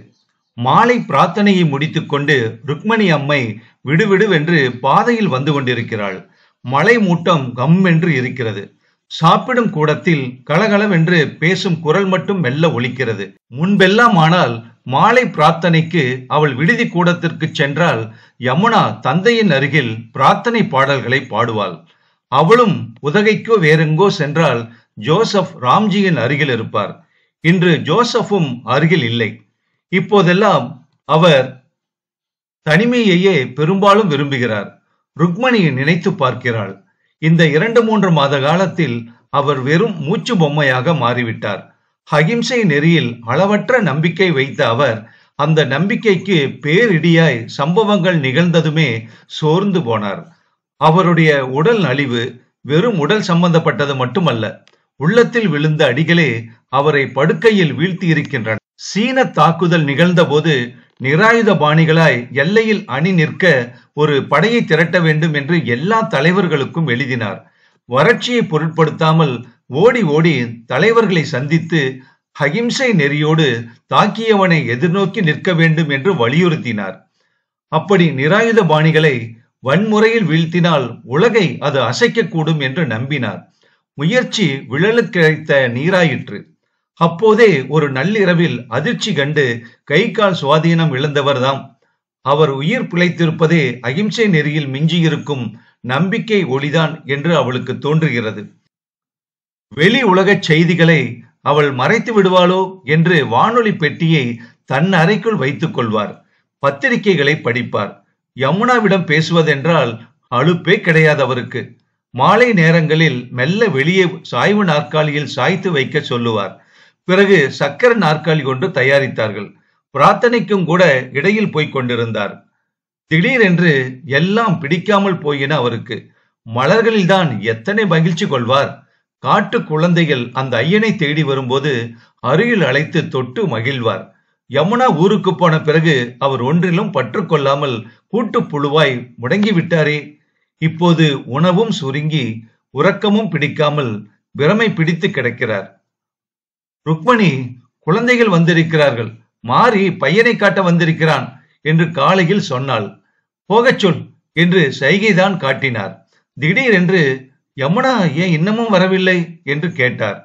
மாலை பிரார்த்தனையை முடித்துக்கொண்டு ருக்மணி அம்மை விடுவிடுவென்று பாதையில் வந்து கொண்டிருக்கிறாள். மலை மூட்டம் கம்மென்று இருக்கிறது. சாப்பிடும் கூடத்தில் கலகலவென்று பேசும் குரல் மட்டும் மெல்ல ஒலிக்கிறது. முன்பெல்லாம் ஆனால் மாலை பிரார்த்தனைக்கு அவள் விடுதி கூடத்திற்கு சென்றால் யமுனா தந்தையின் அருகில் பிரார்த்தனை பாடல்களை பாடுவாள். அவளும் உதகைக்கோ வேறெங்கோ சென்றால் ஜோசப் ராம்ஜியின் அருகில் இருப்பார். இன்று ஜோசப்பும் அருகில் இல்லை. இப்போதெல்லாம் அவர் தனிமையையே பெரும்பாலும் விரும்புகிறார். ருக்மணியை நினைத்து பார்க்கிறாள். இந்த 2-3 மாத காலத்தில் அவர் வெறும் மூச்சு பொம்மையாக மாறிவிட்டார். அகிம்சை நெறியில் அளவற்ற நம்பிக்கை வைத்த அவர் அந்த நம்பிக்கைக்கு பேரிடியாய் சம்பவங்கள் நிகழ்ந்ததுமே சோர்ந்து போனார். அவருடைய உடல் நலிவு வெறும் உடல் சம்பந்தப்பட்டது மட்டுமல்ல, உள்ளத்தில் விழுந்த அடிகளே அவரை படுக்கையில் வீழ்த்தி இருக்கின்றன. சீன தாக்குதல் நிகழ்ந்த போது நிராயுத பாணிகளாய் எல்லையில் அணி நிற்க ஒரு படையை திரட்ட வேண்டும் என்று எல்லா தலைவர்களுக்கும் எழுதினார். வறட்சியை பொருட்படுத்தாமல் ஓடி ஓடி தலைவர்களை சந்தித்து அகிம்சை நெறியோடு தாக்கியவனை எதிர்நோக்கி நிற்க வேண்டும் என்று வலியுறுத்தினார். அப்படி நிராயுத பாணிகளை வன்முறையில் வீழ்த்தினால் உலகை அது அசைக்கக்கூடும் என்று நம்பினார். முயற்சி விழலுக்கு கிடைத்த நீராயிற்று. அப்போதே ஒரு நள்ளிரவில் அதிர்ச்சி கண்டு கை கால் சுவாதீனம் இழந்தவர்தாம். அவர் உயிர் பிழைத்திருப்பதே அகிம்சை நெறியில் மிஞ்சியிருக்கும் நம்பிக்கை ஒளிதான் என்று அவளுக்கு தோன்றுகிறது. வெளி உலகச் செய்திகளை அவள் மறைத்து விடுவாளோ என்று வானொலி பெட்டியை தன் அறைக்குள் வைத்துக் கொள்வார். பத்திரிகைகளை படிப்பார். யமுனாவிடம் பேசுவதென்றால் அலுப்பே கிடையாது அவருக்கு. மாலை நேரங்களில் மெல்ல வெளியே சாய்வு நாற்காலியில் சாய்த்து வைக்க சொல்லுவார். பிறகு சக்கர நாற்காலி கொண்டு தயாரித்தார்கள். பிரார்த்தனைக்கும் கூட இடையில் போய்க் கொண்டிருந்தார். திடீரென்று எல்லாம் பிடிக்காமல் போயின அவருக்கு. மலர்களில்தான் எத்தனை மகிழ்ச்சி கொள்வார். காட்டு குழந்தைகள் அந்த ஐயனை தேடி வரும்போது அருகில் அழைத்து தொட்டு மகிழ்வார். யமுனா ஊருக்கு போன பிறகு அவர் ஒன்றிலும் பற்று கொள்ளாமல் கூட்டுப்புழுவாய் முடங்கிவிட்டாரே. இப்போது உணவும் சுருங்கி உறக்கமும் பிடிக்காமல் பிரமை பிடித்து கிடக்கிறார். ருக்மணி, குழந்தைகள் வந்திருக்கிறார்கள், மாறி பையனை காட்ட வந்திருக்கிறான் என்று காலையில் சொன்னாள். போகச் சொல் என்று சைகைதான் காட்டினார். திடீரென்று யமுனா ஏன் இன்னமும் வரவில்லை என்று கேட்டார்.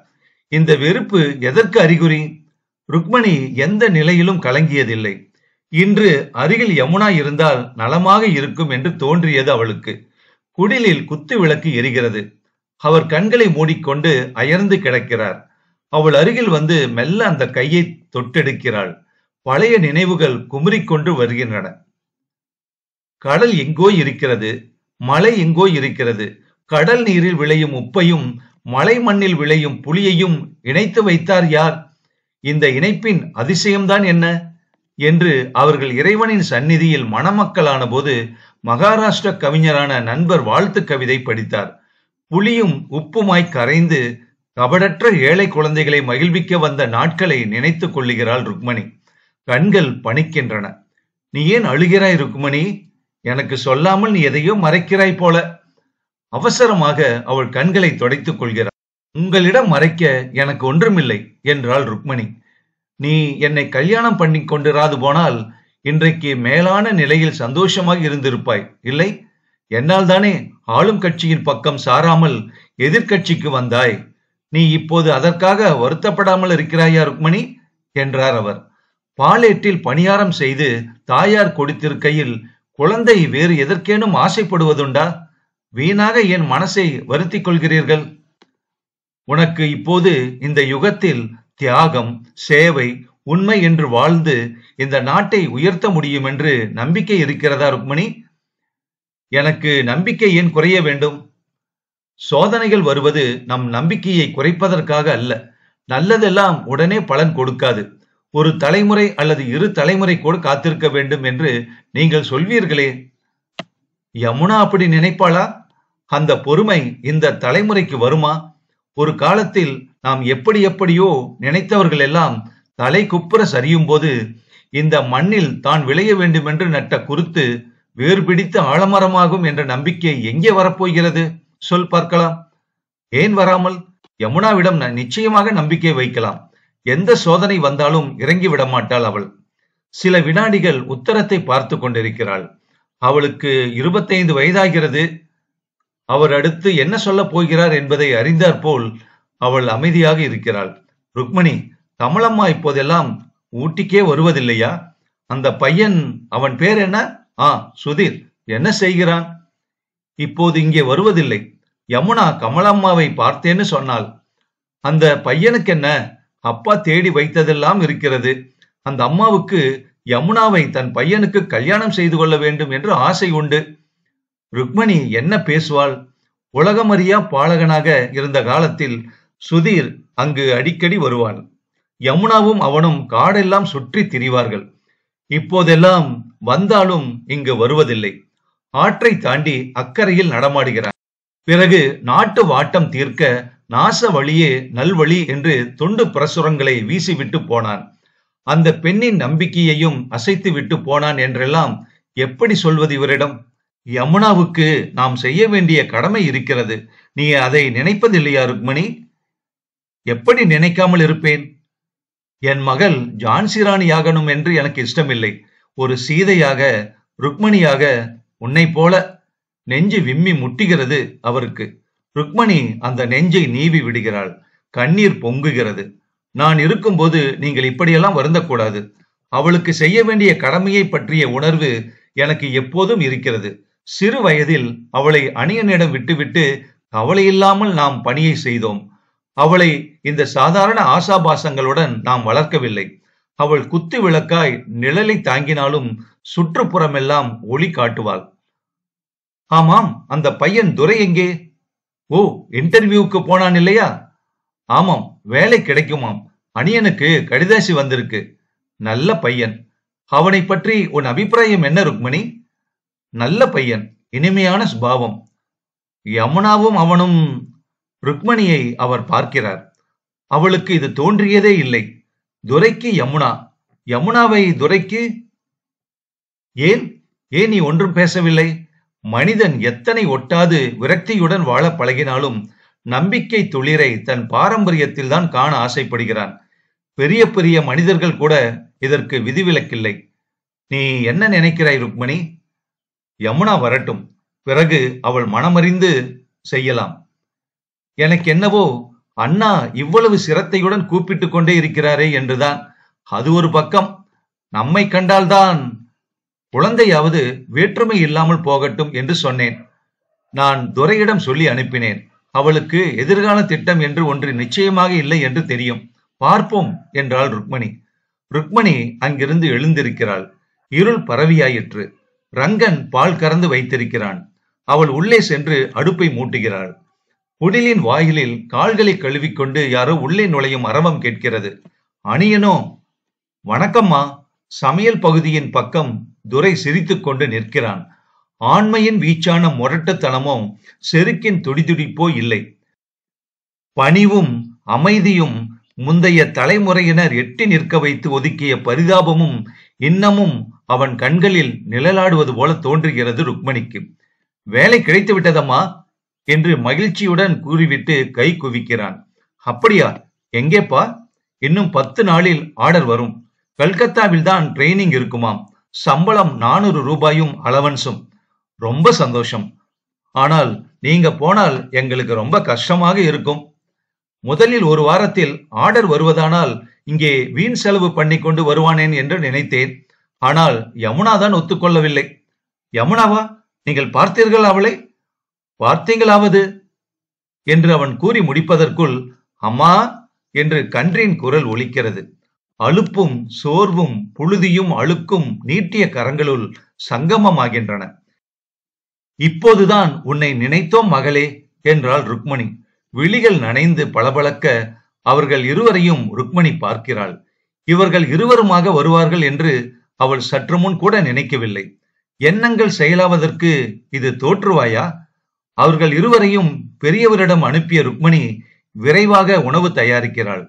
இந்த வெறுப்பு எதற்கு அறிகுறி? ருக்மணி எந்த நிலையிலும் கலங்கியதில்லை. இன்று அருகில் யமுனா இருந்தால் நலமாக இருக்கும் என்று தோன்றியது அவளுக்கு. குடிலில் குத்து விளக்கு எரிகிறது. அவர் கண்களை மூடிக்கொண்டு அயர்ந்து கிடக்கிறார். அவள் அருகில் வந்து மெல்ல அந்த கையை தொட்டெடுக்கிறாள். பழைய நினைவுகள் குமுறிக்கொண்டு வருகின்றன. கடல் எங்கோ இருக்கிறது, மலை எங்கோ இருக்கிறது. கடல் நீரில் விளையும் உப்பையும் மலை மண்ணில் விளையும் புளியையும் இணைத்து வைத்தார் யார்? இந்த இணைப்பின் அதிசயம்தான் என்ன என்று அவர்கள் இறைவனின் சந்நிதியில் மணமக்களான போது மகாராஷ்டிர கவிஞரான நண்பர் வாழ்த்து கவிதை படித்தார். புளியும் உப்புமாய் கரைந்து கபடற்ற ஏழை குழந்தைகளை மகிழ்விக்க வந்த நாட்களை நினைத்துக் கொள்ளுகிறாள் ருக்மணி. கண்கள் பணிக்கின்றன. நீ ஏன் அழுகிறாய் ருக்மணி? எனக்கு சொல்லாமல் நீ எதையோ மறைக்கிறாய் போல. அவசரமாக அவள் கண்களை துடைத்துக் கொள்கிறாள். உங்களிடம் மறைக்க எனக்கு ஒன்றுமில்லை என்றாள் ருக்மணி. நீ என்னை கல்யாணம் பண்ணி கொண்டிராது போனால் இன்றைக்கு மேலான நிலையில் சந்தோஷமாக இருந்திருப்பாய், இல்லை? என்னால் தானே ஆளும் கட்சியின் பக்கம் சாராமல் எதிர்கட்சிக்கு வந்தாய். நீ இப்போது அதற்காக வருத்தப்படாமல் இருக்கிறாயா ருக்மணி என்றார் அவர். பாலேட்டில் பணியாரம் செய்து தாயார் கொடுத்திருக்கையில் குழந்தை வேறு எதற்கேனும் ஆசைப்படுவதுண்டா? வீணாக என் மனசை வருத்திக் கொள்கிறீர்கள். உனக்கு இப்போது இந்த யுகத்தில் தியாகம், சேவை, உண்மை என்று வாழ்ந்து இந்த நாட்டை உயர்த்த முடியும் என்று நம்பிக்கை இருக்கிறதா ருக்மணி? எனக்கு நம்பிக்கை ஏன் குறைய வேண்டும்? சோதனைகள் வருவது நம் நம்பிக்கையை குறைப்பதற்காக அல்ல. நல்லதெல்லாம் உடனே பலன் கொடுக்காது. ஒரு தலைமுறை அல்லது 2 தலைமுறை கூட காத்திருக்க வேண்டும் என்று நீங்கள் சொல்வீர்களே. யமுனா அப்படி நினைப்பாளா? அந்த பொறுமை இந்த தலைமுறைக்கு வருமா? ஒரு காலத்தில் நாம் எப்படியோ நினைத்தவர்கள் எல்லாம் தலை குப்புற சரியும் போது இந்த மண்ணில் தான் விளைய வேண்டும் என்று நட்ட குருத்து வேறு பிடித்து ஆழமரமாகும் என்ற நம்பிக்கை எங்கே வரப்போகிறது? சொல் பார்க்கலாம். ஏன் வராமல்? யமுனாவிடம் நிச்சயமாக நம்பிக்கை வைக்கலாம். எந்த சோதனை வந்தாலும் இறங்கி விட மாட்டாள் அவள். சில வினாடிகள் உத்தரத்தை பார்த்து கொண்டிருக்கிறாள். அவளுக்கு 25 வயதாகிறது. அவர் அடுத்து என்ன சொல்ல போகிறார் என்பதை அறிந்தார் போல் அவள் அமைதியாக இருக்கிறாள். ருக்மணி, கமலம்மா இப்போதெல்லாம் ஊட்டிக்கே வருவதில்லையா? அந்த பையன், அவன் பேர் என்ன? சுதீர், என்ன செய்கிறான்? இப்போது இங்கே வருவதில்லை. யமுனா கமலம்மாவை பார்த்தேன்னு சொன்னாள். அந்த பையனுக்கு என்ன? அப்பா தேடி வைத்ததெல்லாம் இருக்கிறது. அந்த அம்மாவுக்கு யமுனாவை தன் பையனுக்கு கல்யாணம் செய்து கொள்ள வேண்டும் என்று ஆசை உண்டு. ருக்மணி என்ன பேசுவாள்? உலகமறியா பாலகனாக இருந்த காலத்தில் சுதீர் அங்கு அடிக்கடி வருவான். யமுனாவும் அவனும் காடெல்லாம் சுற்றி திரிவார்கள். இப்போதெல்லாம் வந்தாலும் இங்கு வருவதில்லை. ஆற்றை தாண்டி அக்கறையில் நடமாடுகிறான். பிறகு நாட்டு வாட்டம் தீர்க்க நாச வழியே நல்வழி என்று தொண்டு பிரசுரங்களை வீசிவிட்டு போனான். அந்த பெண்ணின் நம்பிக்கையையும் அசைத்து விட்டு போனான் என்றெல்லாம் எப்படி சொல்வது இவரிடம்? யமுனாவுக்கு நாம் செய்ய வேண்டிய கடமை இருக்கிறது. நீ அதை நினைப்பதில்லையா ருக்மணி? எப்படி நினைக்காமல் இருப்பேன்? என் மகள் ஜான்சி ராணியாகணும் என்று எனக்கு இஷ்டமில்லை. ஒரு சீதையாக, ருக்மணியாக, உன்னை போல நெஞ்சு விம்மி முட்டுகிறது அவருக்கு. ருக்மணி அந்த நெஞ்சை நீவி விடுகிறாள். கண்ணீர் பொங்குகிறது. நான் இருக்கும்போது நீங்கள் இப்படியெல்லாம் வருந்தக்கூடாது. அவளுக்கு செய்ய வேண்டிய கடமையை பற்றிய உணர்வு எனக்கு எப்போதும் இருக்கிறது. சிறு வயதில் அவளை அணியனிடம் விட்டுவிட்டு கவலையில்லாமல் நாம் பணியை செய்தோம். அவளை இந்த சாதாரண ஆசாபாசங்களுடன் நாம் வளர்க்கவில்லை. அவள் குத்து விளக்காய் நிழலை தாங்கினாலும் சுற்றுப்புறமெல்லாம் ஒளி காட்டுவாள். ஆமாம், அந்த பையன் துரை எங்கே? ஓ, இன்டர்வியூக்கு போனான் இல்லையா? ஆமாம், வேலை கிடைக்குமாம். அணியனுக்கு கடிதாசி வந்திருக்கு. நல்ல பையன். அவனை பற்றி உன் அபிப்பிராயம் என்ன ருக்மணி? நல்ல பையன், இனிமையான சுபாவம். யமுனாவும் அவனும். ருக்மணியை அவர் பார்க்கிறார். அவளுக்கு இது தோன்றியதே இல்லை. துரைக்கு யமுனா, யமுனாவை துரைக்கு. ஏன் ஏன் நீ ஒன்றும் பேசவில்லை? மனிதன் எத்தனை ஒட்டாது விரக்தியுடன் வாழ பழகினாலும் நம்பிக்கை துளிரை தன் பாரம்பரியத்தில் தான் காண ஆசைப்படுகிறான். பெரிய பெரிய மனிதர்கள் கூட இதற்கு விதிவிலக்கில்லை. நீ என்ன நினைக்கிறாய் ருக்மணி? யமுனா வரட்டும், பிறகு அவள் மனமறிந்து செய்யலாம். எனக்கு என்னவோ அண்ணா இவ்வளவு சிரத்தையுடன் கூப்பிட்டு கொண்டே இருக்கிறாரே என்றுதான். அது ஒரு பக்கம். நம்மை கண்டால்தான் குழந்தையாவது வேற்றுமை இல்லாமல் போகட்டும் என்று சொன்னேன். நான் துரையிடம் சொல்லி அனுப்பினேன். அவளுக்கு எதிர்கால திட்டம் என்று ஒன்று நிச்சயமாக இல்லை என்று தெரியும். பார்ப்போம் என்றாள் ருக்மணி. ருக்மணி அங்கிருந்து எழுந்திருக்கிறாள். இருள் பரவியாயிற்று. ரங்கன் பால் கறந்து வைத்திருக்கிறான். அவள் உள்ளே சென்று அடுப்பை மூட்டுகிறாள். குடிலின் வாயிலில் கால்களை கழுவிக்கொண்டு யாரோ உள்ளே நுழையும் அரவம் கேட்கிறது. அணியனோ? வணக்கம்மா. சமையல் பகுதியின் பக்கம் துரை சிரித்துக் கொண்டு நிற்கிறான். ஆண்மையின் வீச்சான முரட்டுத்தனமோ செருக்கின் துடிதுடிப்போ இல்லை. பணிவும் அமைதியும் முந்தைய தலைமுறையினர் எட்டி நிற்க வைத்து ஒதுக்கிய பரிதாபமும் இன்னமும் அவன் கண்களில் நிழலாடுவது போல தோன்றுகிறது ருக்மணிக்கு. வேலை கிடைத்து விட்டதம்மா என்று மகிழ்ச்சியுடன் கூறிவிட்டு கை குவிக்கிறான். அப்படியா? எங்கேப்பா? இன்னும் 10 நாளில் ஆர்டர் வரும். கல்கத்தாவில் தான் ட்ரைனிங் இருக்குமாம். சம்பளம் 400 ரூபாயும் அலவன்ஸும். ரொம்ப சந்தோஷம். ஆனால் நீங்க போனால் எங்களுக்கு ரொம்ப கஷ்டமாக இருக்கும். முதலில் ஒரு வாரத்தில் ஆர்டர் வருவதானால் இங்கே வீண் செலவு பண்ணி கொண்டு வருவானேன் என்று நினைத்தேன். ஆனால் யமுனா தான் ஒத்துக்கொள்ளவில்லை. யமுனாவா? நீங்கள் பார்த்தீர்கள் அவளை? பார்த்தீங்களாவது என்று அவன் கூறி முடிப்பதற்குள் அம்மா என்று கன்றின் குரல் ஒலிக்கிறது. அலுப்பும் சோர்வும் புழுதியும் அழுக்கும் நீட்டிய கரங்களுள் சங்கமமாகின்றன. இப்போதுதான் உன்னை நினைத்தோம் மகளே என்றாள் ருக்மணி. விழிகள் நனைந்து பளபளக்க அவர்கள் இருவரையும் ருக்மணி பார்க்கிறாள். இவர்கள் இருவருமாக வருவார்கள் என்று அவள் சற்று முன் கூட நினைக்கவில்லை. எண்ணங்கள் செயலாவதற்கு இது தோற்றுவாயா? அவர்கள் இருவரையும் பெரியவரிடம் அனுப்பிய ருக்மணி விரைவாக உணவு தயாரிக்கிறாள்.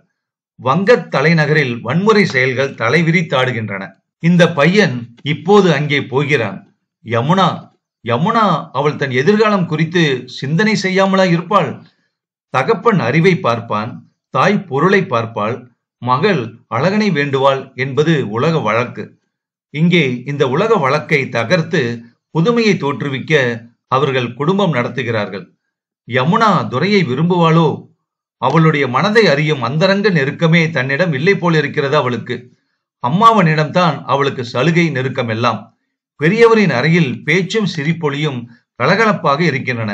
வங்கத் தலைநகரில் வன்முறை செயல்கள் தலைவிரித்தாடுகின்றன. இந்த பையன் இப்போது அங்கே போகிறான். யமுனா யமுனா அவள் தன் எதிர்காலம் குறித்து சிந்தனை செய்யாமலா இருப்பாள்? தகப்பன் அறிவை பார்ப்பான், தாய் பொருளை பார்ப்பாள், மகள் அழகனை வேண்டுவாள் என்பது உலக வழக்கு. இங்கே இந்த உலக வழக்கை தகர்த்து புதுமையை தோற்றுவிக்க அவர்கள் குடும்பம் நடத்துகிறார்கள். யமுனா துரையை விரும்புவாளோ? அவளுடைய மனதை அறியும் அந்தரங்க நெருக்கமே தன்னிடம் இல்லை போல் இருக்கிறது அவளுக்கு. அம்மாவனிடம்தான் அவளுக்கு சலுகை நெருக்கம் எல்லாம். பெரியவரின் அறையில் பேச்சும் சிரிப்பொலியும் கலகலப்பாக இருக்கின்றன.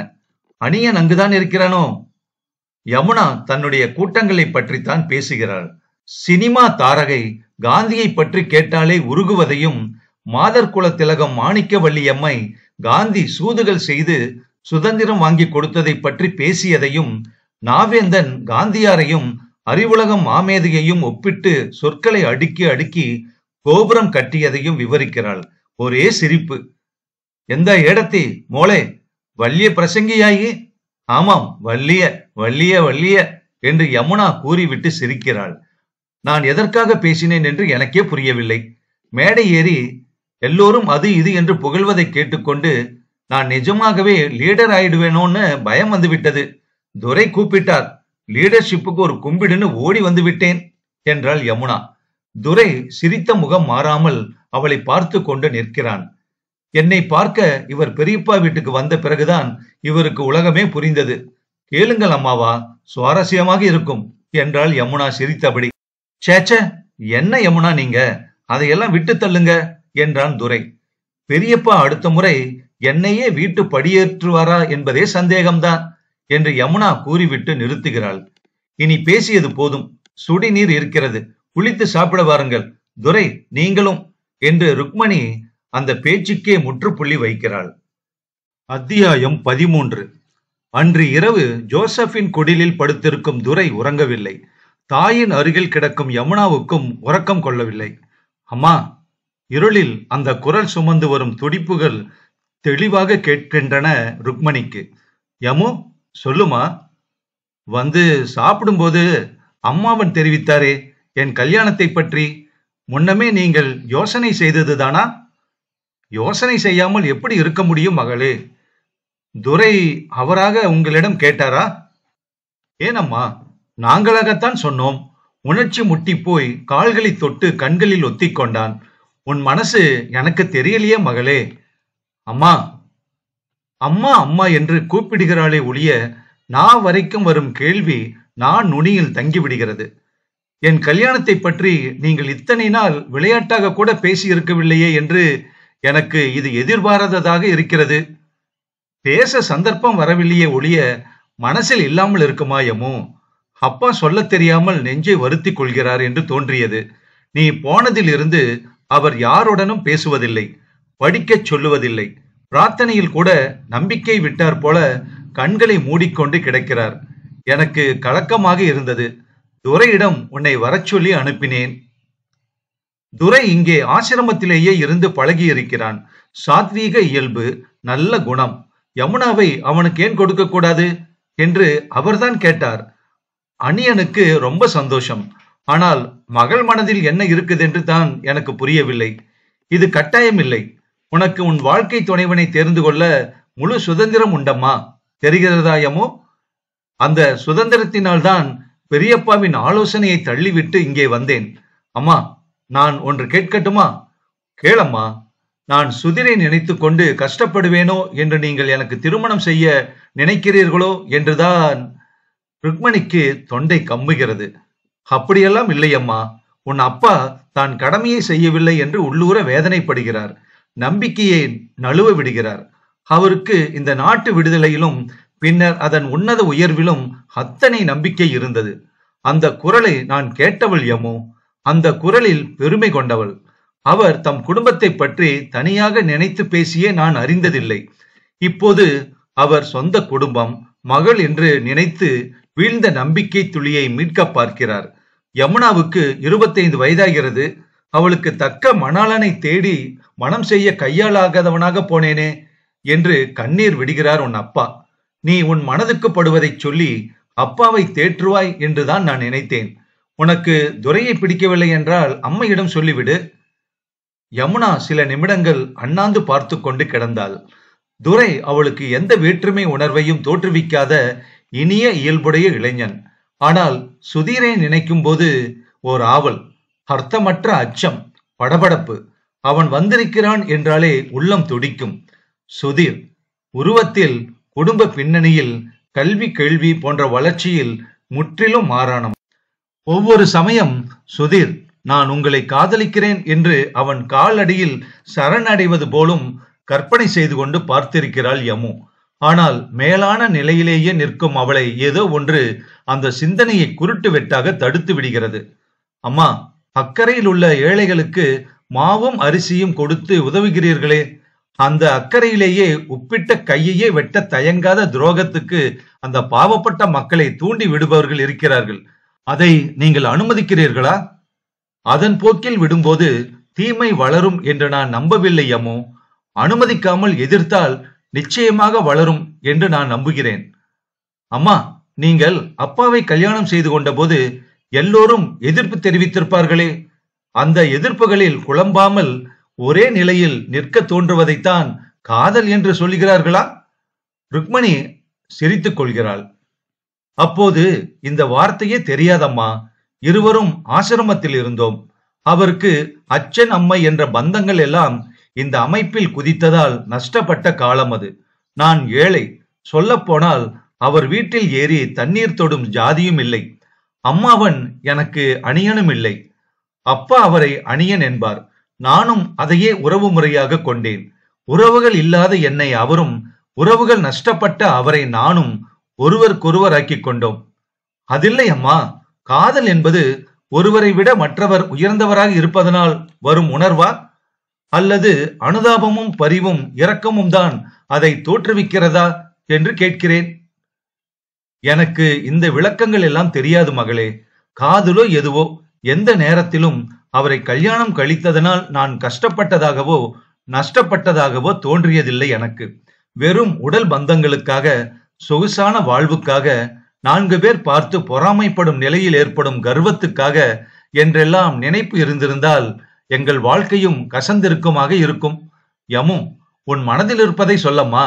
அணியன் அங்குதான் இருக்கிறானோ? யமுனா தன்னுடைய கூட்டங்களை பற்றித்தான் பேசுகிறாள். சினிமா தாரகை காந்தியை பற்றி கேட்டாலே உருகுவதையும், மாதர் குல திலகம் மாணிக்கவல்லியம்மை காந்தி சூதுகள் செய்து சுதந்திரம் வாங்கி கொடுத்ததை பற்றி பேசியதையும், நாவேந்தன் காந்தியாரையும் அறிவுலகம் மாமேதையையும் ஒப்பிட்டு சொற்களை அடுக்கி அடுக்கி கோபுரம் கட்டியதையும் விவரிக்கிறாள். ஒரே சிரிப்பு. எந்த ஏடத்தி மோளே, வள்ளிய பிரசங்கியாயி? ஆமாம், வள்ளிய வள்ளிய வள்ளிய என்று யமுனா கூறிவிட்டு சிரிக்கிறாள். நான் எதற்காக பேசினேன் என்று எனக்கே புரியவில்லை. மேடை ஏறி எல்லோரும் அது இது என்று புகழ்வதை கேட்டுக்கொண்டு நான் நிஜமாகவே லீடர் ஆயிடுவேனோன்னு பயம் வந்து விட்டது. துரை கூப்பிட்டார். லீடர்ஷிப்புக்கு ஒரு கும்பிடுன்னு ஓடி வந்து விட்டேன் என்றாள் யமுனா. துரை சிரித்த முகம் மாறாமல் அவளை பார்த்து கொண்டு நிற்கிறான். என்னை பார்க்க இவர் பெரியப்பா வீட்டுக்கு வந்த பிறகுதான் இவருக்கு உலகமே புரிந்தது. கேளுங்கள் அம்மாவா, சுவாரஸ்யமாக இருக்கும் என்றாள் யமுனா சிரித்தபடி. சேச்ச, என்ன யமுனா நீங்க, அதையெல்லாம் விட்டு தள்ளுங்க என்றான் துரை. பெரியப்பா அடுத்த முறை என்னையே வீட்டு படியேற்றுவாரா என்பதே சந்தேகம்தான் என்று யமுனா கூறிவிட்டு நிறுத்துகிறாள். இனி பேசியது போதும், சுடிநீர் இருக்கிறது, குளித்து சாப்பிட வாருங்கள். துரை, நீங்களும் என்று ருக்மணி அந்த பேச்சுக்கே முற்றுப்புள்ளி வைக்கிறாள். அத்தியாயம் 13. அன்று இரவு ஜோசப்பின் குடிலில் படுத்திருக்கும் துரை உறங்கவில்லை. தாயின் அருகில் கிடக்கும் யமுனாவுக்கும் உறக்கம் கொள்ளவில்லை. அம்மா, இருளில் அந்த குரல் சுமந்து வரும் துடிப்புகள் தெளிவாக கேட்கின்றன ருக்மணிக்கு. யமு, சொல்லுமா. வந்து சாப்பிடும்போது அம்மாவன் தெரிவித்தாரே என் கல்யாணத்தை பற்றி, முன்னமே நீங்கள் யோசனை செய்ததுதானா? யோசனை செய்யாமல் எப்படி இருக்க முடியும் மகளே? துரை அவராக உங்களிடம் கேட்டாரா? ஏனம்மா, நாங்களாகத்தான் சொன்னோம். உணர்ச்சி முட்டி போய் கால்களை தொட்டு கண்களில் ஒத்திக்கொண்டான். உன் மனசு எனக்கு தெரியலையே மகளே. அம்மா அம்மா அம்மா என்று கூப்பிடுகிறாளே ஒழிய நான் வரைக்கும் வரும் கேள்வி நான் நுனியில் தங்கிவிடுகிறது. என் கல்யாணத்தை பற்றி நீங்கள் இத்தனை நாள் விளையாட்டாக கூட பேசி இருக்கவில்லையே என்று எனக்கு இது எதிர்பாராததாக இருக்கிறது. பேச சந்தர்ப்பம் வரவில்லையே ஒழிய மனசில் இல்லாமல் இருக்குமா யமு? அப்பா சொல்ல தெரியாமல் நெஞ்சை வருத்தி கொள்கிறார் என்று தோன்றியது. நீ போனதில் இருந்து அவர் யாருடனும் பேசுவதில்லை, படிக்கச் சொல்லுவதில்லை. பிரார்த்தனையில் கூட நம்பிக்கை விட்டார் போல கண்களை மூடிக்கொண்டு கிடக்கிறார். எனக்கு கலக்கமாக இருந்தது. துரையிடம் உன்னை வரச் சொல்லி அனுப்பினேன். துரை இங்கே ஆசிரமத்திலேயே இருந்து பழகி இருக்கிறான். சாத்வீக இயல்பு, நல்ல குணம். யமுனாவை அவனுக்கு ஏன் கொடுக்க கூடாது என்று அவர்தான் கேட்டார். அணியனுக்கு ரொம்ப சந்தோஷம். ஆனால் மகள் மனதில் என்ன இருக்குது என்று தான் எனக்கு புரியவில்லை. இது கட்டாயம் இல்லை. உனக்கு உன் வாழ்க்கை துணைவனை தேர்ந்து கொள்ள முழு சுதந்திரம் உண்டம்மா, தெரிகிறதா யமு? அந்த சுதந்திரத்தினால்தான் பெரியப்பாவின் ஆலோசனையை தள்ளிவிட்டு இங்கே வந்தேன். அம்மா, நான் ஒன்று கேட்கட்டுமா? கேளம்மா. நான் சுதிரை நினைத்து கொண்டு கஷ்டப்படுவேனோ என்று நீங்கள் எனக்கு திருமணம் செய்ய நினைக்கிறீர்களோ என்றுதான். ருக்மணிக்கு தொண்டை கம்புகிறது. அப்படியெல்லாம் இல்லையம்மா. உன் அப்பா தான் கடமையை செய்யவில்லை என்று உள்ளூர வேதனைப்படுகிறார். நம்பிக்கையை நழுவ விடுகிறார். அவருக்கு இந்த நாட்டு விடுதலையிலும் பின்னர் அதன் உன்னத உயர்விலும் அத்தனை நம்பிக்கை இருந்தது. அந்த குரலை நான் கேட்டவள் யமு. அந்த குரலில் பெருமை கொண்டவள். அவர் தம் குடும்பத்தை பற்றி தனியாக நினைத்து பேசியே நான் அறிந்ததில்லை. இப்போது அவர் சொந்த குடும்பம், மகள் என்று நினைத்து வீழ்ந்த நம்பிக்கை துளியை மீட்க பார்க்கிறார். யமுனாவுக்கு 25 வயதாகிறது. அவளுக்கு தக்க மணாளனை தேடி மனம் செய்ய கையாளாகாதவனாக போனேனே என்று கண்ணீர் விடுகிறார் உன் அப்பா. நீ உன் மனதுக்கு படுவதை சொல்லி அப்பாவை தேற்றுவாய் என்றுதான் நான் நினைத்தேன். உனக்கு துரையை பிடிக்கவில்லை என்றால் அம்மையிடம் சொல்லிவிடு. யமுனா சில நிமிடங்கள் அண்ணாந்து பார்த்து கொண்டு கிடந்தாள். துரை அவளுக்கு எந்த வேற்றுமை உணர்வையும் தோற்றுவிக்காத இனிய இயல்புடைய இளைஞன். ஆனால் சுதீரை நினைக்கும் போது ஓர் ஆவல், அர்த்தமற்ற அச்சம், படபடப்பு. அவன் வந்திருக்கிறான் என்றாலே உள்ளம் துடிக்கும். சுதீர் உருவத்தில், குடும்ப பின்னணியில், கல்வி கேள்வி போன்ற வளர்ச்சியில் முற்றிலும் மாறானவன். ஒவ்வொரு சமயம் சுதீர், நான் உங்களை காதலிக்கிறேன் என்று அவன் காலடியில் சரணடைவது போலும் கற்பனை செய்து கொண்டு பார்த்திருக்கிறாள் யமு. ஆனால் மேலான நிலையிலேயே நிற்கும் அவளை ஏதோ ஒன்று அந்த சிந்தனையை குருட்டு வெட்டாக தடுத்து விடுகிறது. அம்மா, அக்கறையில் உள்ள ஏழைகளுக்கு மாவும் அரிசியும் கொடுத்து உதவுகிறீர்களே, அந்த அக்கறையிலேயே உப்பிட்ட கையையே வெட்ட தயங்காத துரோகத்துக்கு அந்த பாவப்பட்ட மக்களை தூண்டி விடுபவர்கள் இருக்கிறார்கள். அதை நீங்கள் அனுமதிக்கிறீர்களா? அதன் போக்கில் விடும்போது தீமை வளரும் என்று நான் நம்பவில்லை யமு. அனுமதிக்காமல் எதிர்த்தால் நிச்சயமாக வளரும் என்று நான் நம்புகிறேன். அம்மா, நீங்கள் அப்பாவை கல்யாணம் செய்து கொண்ட போது எல்லோரும் எதிர்ப்பு தெரிவித்திருப்பார்களே, அந்த எதிர்ப்புகளில் குழம்பாமல் ஒரே நிலையில் நிற்க தோன்றுவதைத்தான் காதல் என்று சொல்லுகிறார்களா? ருக்மணி சிரித்துக் கொள்கிறாள். அப்போது இந்த வார்த்தையே தெரியாதம்மா. இருவரும் ஆசிரமத்தில் இருந்தோம். அவருக்கு அச்சன் அம்மை என்ற பந்தங்கள் எல்லாம் இந்த அமைப்பில் குதித்ததால் நஷ்டப்பட்ட காலம் அது. நான் ஏழை. சொல்லப்போனால் அவர் வீட்டில் ஏறி தண்ணீர் தொடும் ஜாதியும் இல்லை. அம்மாவன் எனக்கு அணியனும் இல்லை. அப்பா அவரை அணியன் என்பார். நானும் அதையே உறவு முறையாக கொண்டேன். உறவுகள் இல்லாத என்னை அவரும், உறவுகள் நஷ்டப்பட்ட அவரை நானும் ஒருவருக்கொருவர் ஆக்கிக் கொண்டோம். அதில்லை அம்மா. காதல் என்பது ஒருவரை விட மற்றவர் உயர்ந்தவராக இருப்பதனால் வரும் உணர்வா, அல்லது அனுதாபமும் பரிவும் இரக்கமும் தான் அதை தோற்றுவிக்கிறதா என்று கேட்கிறேன். எனக்கு இந்த விளக்கங்கள் எல்லாம் தெரியாது மகளே. காதலோ எதுவோ, எந்த நேரத்திலும் அவரை கல்யாணம் கழித்ததனால் நான் கஷ்டப்பட்டதாகவோ நஷ்டப்பட்டதாகவோ தோன்றியதில்லை எனக்கு. வெறும் உடல் பந்தங்களுக்காக, சொகுசான வாழ்வுக்காக, 4 பேர் பார்த்து பொறாமைப்படும் நிலையில் ஏற்படும் கர்வத்துக்காக என்றெல்லாம் நினைப்பு இருந்திருந்தால் எங்கள் வாழ்க்கையும் கசந்திருக்குமாக இருக்கும். யமு, உன் மனதில் இருப்பதை சொல்லம்மா.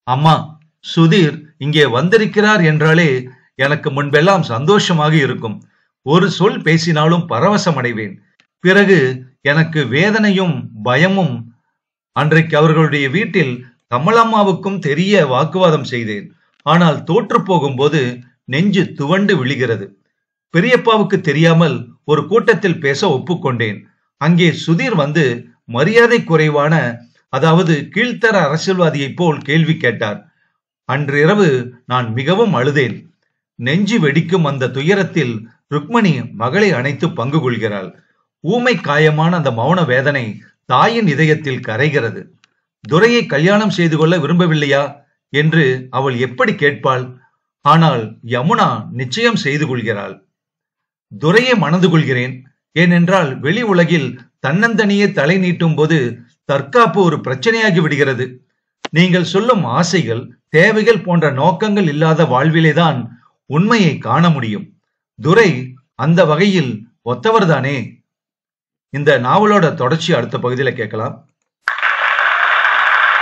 அம்மா, சுதீர் இங்கே வந்திருக்கிறார் என்றாலே எனக்கு முன்பெல்லாம் சந்தோஷமாக இருக்கும். ஒரு சொல் பேசினாலும் பரவசம் அடைவேன். பிறகு எனக்கு வேதனையும் பயமும். அன்றைக்கு அவர்களுடைய வீட்டில் கமலம்மாவுக்கும் தெரிய வாக்குவாதம் செய்தேன். ஆனால் தோற்று போகும்போது நெஞ்சு துவண்டு விழுகிறது. பெரியப்பாவுக்கு தெரியாமல் ஒரு கூட்டத்தில் பேச ஒப்புக்கொண்டேன். அங்கே சுதீர் வந்து மரியாதை குறைவான, அதாவது கீழ்த்தர அரசியல்வாதியை போல் கேள்வி கேட்டார். அன்றிரவு நான் மிகவும் அழுதேன். நெஞ்சு வெடிக்கும் அந்த துயரத்தில் ருக்மணி மகளை அணைத்து பங்கு கொள்கிறாள். ஊமை காயமான அந்த மௌன வேதனை தாயின் இதயத்தில் கரைகிறது. துரையை கல்யாணம் செய்து கொள்ள விரும்பவில்லையா என்று அவள் எப்படி கேட்பாள்? ஆனால் யமுனா நிச்சயம் செய்து கொள்கிறாள். துரையை மணந்து கொள்கிறேன். ஏனென்றால் வெளி உலகில் தன்னந்தனியே தலை நீட்டும் போது தற்காப்பு ஒரு பிரச்சனையாகி விடுகிறது. நீங்கள் சொல்லும் ஆசைகள், தேவைகள் போன்ற நோக்கங்கள் இல்லாத வாழ்விலேதான் உண்மையை காண முடியும். துரை அந்த வகையில் ஒத்தவர்தானே. இந்த நாவலோட தொடர்ச்சி அடுத்த பகுதியில கேட்கலாம்.